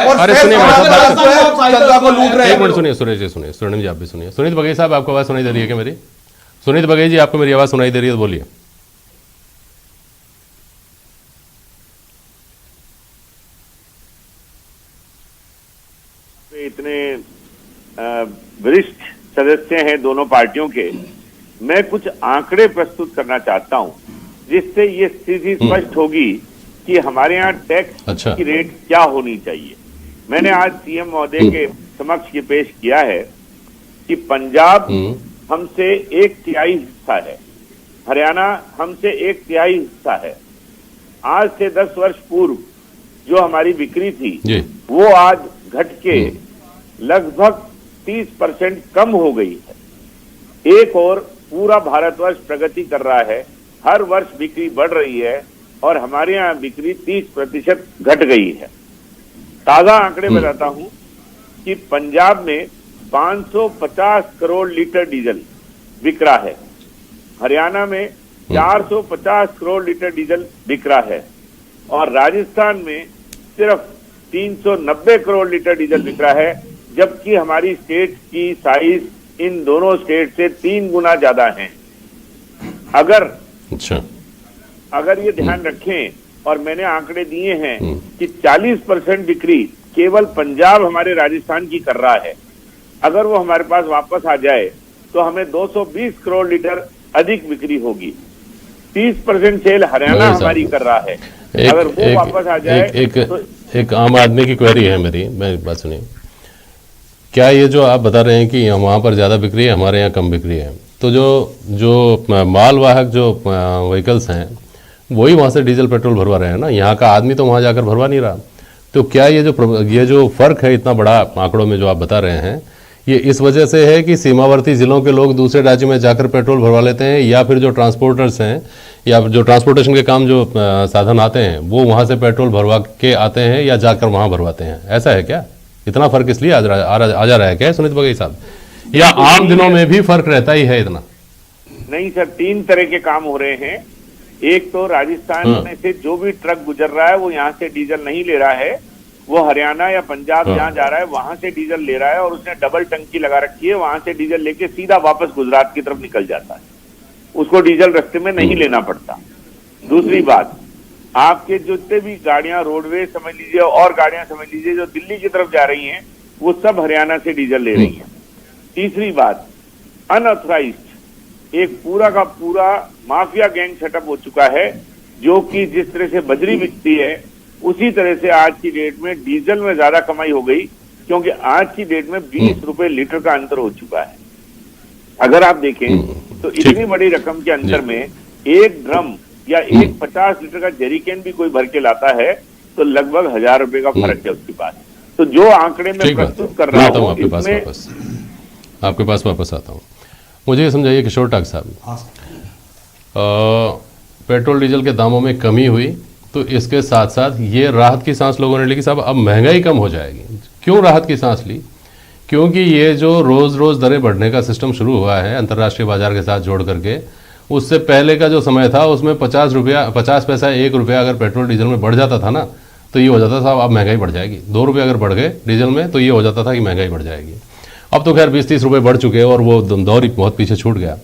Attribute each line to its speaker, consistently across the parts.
Speaker 1: अरे सुनिए
Speaker 2: जनता को लूट रहे हैं।
Speaker 1: एक मिनट सुनिए सुरेश जी, सुनिए स्वर्णिम जी आप भी सुनिए। सुनीत बघेल साहब आपको आवाज सुनाई दे रही है क्या मेरी? सुनीत बघेल जी आपको मेरी आवाज सुनाई दे रही है तो बोलिए।
Speaker 3: इतने वरिष्ठ सदस्य हैं दोनों पार्टियों के, मैं कुछ आंकड़े प्रस्तुत करना चाहता हूं जिससे ये स्थिति स्पष्ट होगी कि हमारे यहाँ टैक्स की रेट क्या होनी चाहिए। मैंने आज सीएम महोदय के समक्ष ये पेश किया है कि पंजाब हमसे 1/3 हिस्सा है, हरियाणा हमसे 1/3 हिस्सा है। आज से 10 वर्ष पूर्व जो हमारी बिक्री थी वो आज घट के लगभग 30% कम हो गई है। एक और पूरा भारतवर्ष प्रगति कर रहा है, हर वर्ष बिक्री बढ़ रही है और हमारे यहाँ बिक्री 30% घट गई है। ताजा आंकड़े बताता हूं कि पंजाब में 550 करोड़ लीटर डीजल बिक रहा है, हरियाणा में 450 करोड़ लीटर डीजल बिक रहा है और राजस्थान में सिर्फ 390 करोड़ लीटर डीजल बिक रहा है, जबकि हमारी स्टेट की साइज इन दोनों स्टेट से 3 गुना ज्यादा है। अगर ये ध्यान रखें, और मैंने आंकड़े दिए हैं कि 40% बिक्री केवल पंजाब हमारे राजस्थान की कर रहा है, अगर वो हमारे पास वापस आ जाए तो हमें 220 करोड़ लीटर अधिक बिक्री होगी। 30% सेल हरियाणा हमारी कर रहा है, अगर वो वापस आ जाए तो
Speaker 1: एक आम आदमी की क्वेरी है मेरी बात सुनिए। क्या ये जो आप बता रहे हैं कि वहाँ पर ज़्यादा बिक्री है, हमारे यहाँ कम बिक्री है, तो जो मालवाहक जो व्हीकल्स हैं वही वहाँ से डीजल पेट्रोल भरवा रहे हैं ना, यहाँ का आदमी तो वहाँ जाकर भरवा नहीं रहा। तो क्या ये जो फर्क है इतना बड़ा आंकड़ों में जो आप बता रहे हैं, ये इस वजह से है कि सीमावर्ती जिलों के लोग दूसरे राज्य में जाकर पेट्रोल भरवा लेते हैं, या फिर जो ट्रांसपोर्टर्स हैं या जो ट्रांसपोर्टेशन के काम जो साधन आते हैं वो वहाँ से पेट्रोल भरवा के आते हैं या जाकर वहाँ भरवाते हैं? ऐसा है क्या? इतना फर्क इसलिए आ जा रहा है क्या सुनीत बघेल साहब, या आम दिनों में भी फर्क रहता ही है इतना?
Speaker 3: नहीं सर, 3 तरह के काम हो रहे हैं। एक तो राजस्थान में से जो भी ट्रक गुजर रहा है वो यहाँ से डीजल नहीं ले रहा है, वो हरियाणा या पंजाब जहाँ जा रहा है वहां से डीजल ले रहा है और उसने डबल टंकी लगा रखी है, वहां से डीजल लेके सीधा वापस गुजरात की तरफ निकल जाता है, उसको डीजल रास्ते में नहीं लेना पड़ता। दूसरी बात, आपके जितने भी गाड़ियां रोडवेज समझ लीजिए और गाड़ियां समझ लीजिए जो दिल्ली की तरफ जा रही हैं वो सब हरियाणा से डीजल ले रही हैं। तीसरी बात, अनऑथराइज्ड एक पूरा का पूरा माफिया गैंग सेटअप हो चुका है, जो कि जिस तरह से बजरी बिकती है उसी तरह से आज की डेट में डीजल में ज्यादा कमाई हो गई, क्योंकि आज की डेट में 20 रुपए लीटर का अंतर हो चुका है। अगर आप देखें तो इतनी बड़ी रकम के अंतर में एक ड्रम या एक 50 लीटर का जेरिकेन भी कोई भर के लाता है तो लगभग 1000 रुपए का फर्क है उसके पास। तो जो आंकड़े में प्रस्तुत कर रहा हूं
Speaker 1: आपके पास वापस आता हूँ। मुझे ये समझाइए किशोर टाक साहब, पेट्रोल डीजल के दामों में कमी हुई तो इसके साथ साथ ये राहत की सांस लोगों ने ली कि साहब अब महंगाई कम हो जाएगी। क्यों राहत की सांस ली? क्योंकि ये जो रोज़ रोज़ दरें बढ़ने का सिस्टम शुरू हुआ है अंतर्राष्ट्रीय बाजार के साथ जोड़ करके, उससे पहले का जो समय था उसमें 50 पैसा 1 रुपया अगर पेट्रोल डीजल में बढ़ जाता था ना तो ये हो जाता था अब महंगाई बढ़ जाएगी। 2 रुपये अगर बढ़ गए डीजल में तो ये हो जाता था कि महंगाई बढ़ जाएगी। अब तो खैर 20-30 रुपये बढ़ चुके हैं और वो दौर ही बहुत पीछे छूट गया।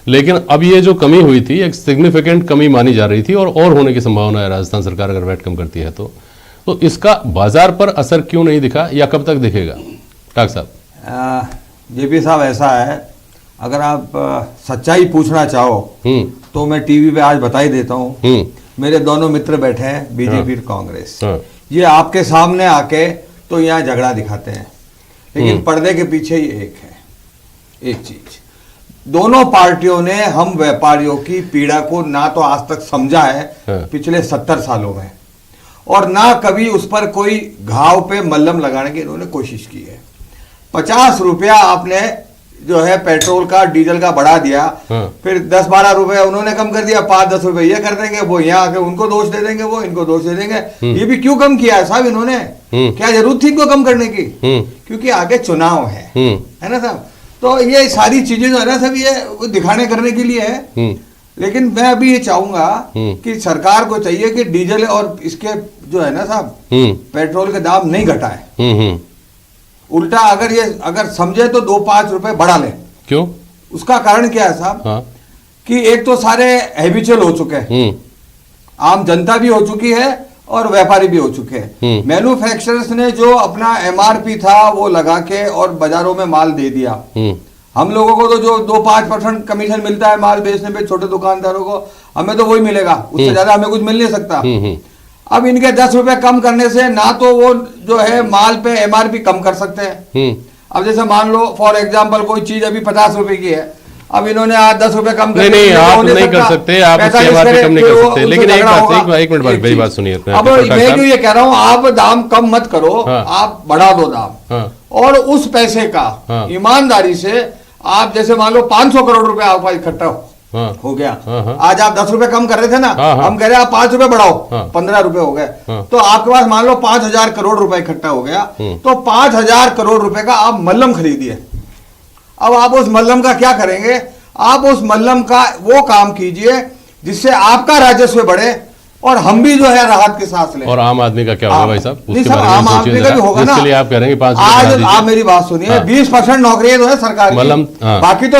Speaker 1: लेकिन अब ये जो कमी हुई थी एक सिग्निफिकेंट कमी मानी जा रही थी और होने की संभावना है राजस्थान सरकार अगर वैट कम करती है तो इसका बाजार पर असर क्यों नहीं दिखा या कब तक दिखेगा? टाक साहब।
Speaker 2: जेपी साहब, ऐसा है, अगर आप सच्चाई पूछना चाहो तो मैं टीवी पे आज बता ही देता हूँ, मेरे दोनों मित्र बैठे हैं बीजेपी और कांग्रेस, ये आपके सामने आके तो यहाँ झगड़ा दिखाते हैं, लेकिन पर्दे के पीछे ही एक चीज, दोनों पार्टियों ने हम व्यापारियों की पीड़ा को ना तो आज तक समझा है पिछले 70 सालों में, और ना कभी उस पर कोई घाव पे मल्लम लगाने की इन्होंने कोशिश की है। 50 रुपया आपने जो है पेट्रोल का डीजल का बढ़ा दिया, फिर 10-12 रुपए उन्होंने कम कर दिया, 5-10 रुपए ये कर देंगे, वो यहाँ आके उनको दोष दे देंगे, वो इनको दोष दे देंगे। ये भी क्यों कम किया है साहब इन्होंने? क्या जरूरत थी इनको कम करने की? क्योंकि आगे चुनाव है ना साहब। तो ये सारी चीजें जो है ना सब ये दिखाने करने के लिए है। लेकिन मैं अभी ये चाहूंगा कि सरकार को चाहिए कि डीजल और इसके जो है ना साहब पेट्रोल के दाम नहीं घटाए, उल्टा अगर समझे तो 2-5 रुपए बढ़ा ले।
Speaker 1: क्यों?
Speaker 2: उसका कारण क्या है साहब?
Speaker 1: हाँ।
Speaker 2: कि एक तो सारे हैबिचुअल हो चुके हैं, आम जनता भी हो चुकी है और व्यापारी भी हो चुके हैं। मैन्युफैक्चरर्स ने जो अपना एमआरपी था वो लगा के और बाजारों में माल दे दिया। हम लोगों को तो जो 2-5% कमीशन मिलता है माल बेचने पे छोटे दुकानदारों को, हमें तो वही मिलेगा, उससे ज्यादा हमें कुछ मिल नहीं सकता। अब इनके 10 रुपए कम करने से ना तो वो जो है माल पे एमआरपी कम कर सकते हैं। अब जैसे मान लो फॉर एग्जांपल कोई चीज अभी 50 रुपए की है, अब इन्होंने आज 10 रुपए कम कर
Speaker 1: नहीं आप नहीं कर सकते, आप उसके एमआरपी कम नहीं कर सकते। लेकिन एक मिनट मेरी बात सुनिए।
Speaker 2: अब मैं जो ये कह रहा हूँ, आप दाम कम मत करो, आप बढ़ा दो दाम, और उस पैसे का ईमानदारी से आप जैसे मान लो 500 करोड़ रुपए आपका इकट्ठा हो गया, आज आप 10 रुपए कम कर रहे थे ना, हम कह रहे हैं आप 5 रुपए बढ़ाओ, 15 रुपए हो गए, तो आपके पास मान लो 5,000 करोड़ रुपए इकट्ठा हो गया, तो 5,000 करोड़ रुपए का आप मल्लम खरीदिए। अब आप उस मल्लम का क्या करेंगे? आप उस मल्लम का वो काम कीजिए जिससे आपका राजस्व बढ़े और हम भी जो है राहत की सांस लें।
Speaker 1: और आम आदमी का क्या होगा भाई साहब?
Speaker 2: नहीं सर, आम आदमी का भी होगा ना।
Speaker 1: इसके लिए आप कह रहे हैं कि 5
Speaker 2: आज आप मेरी बात सुनिए, 20% नौकरियां जो है सरकार की, बाकी तो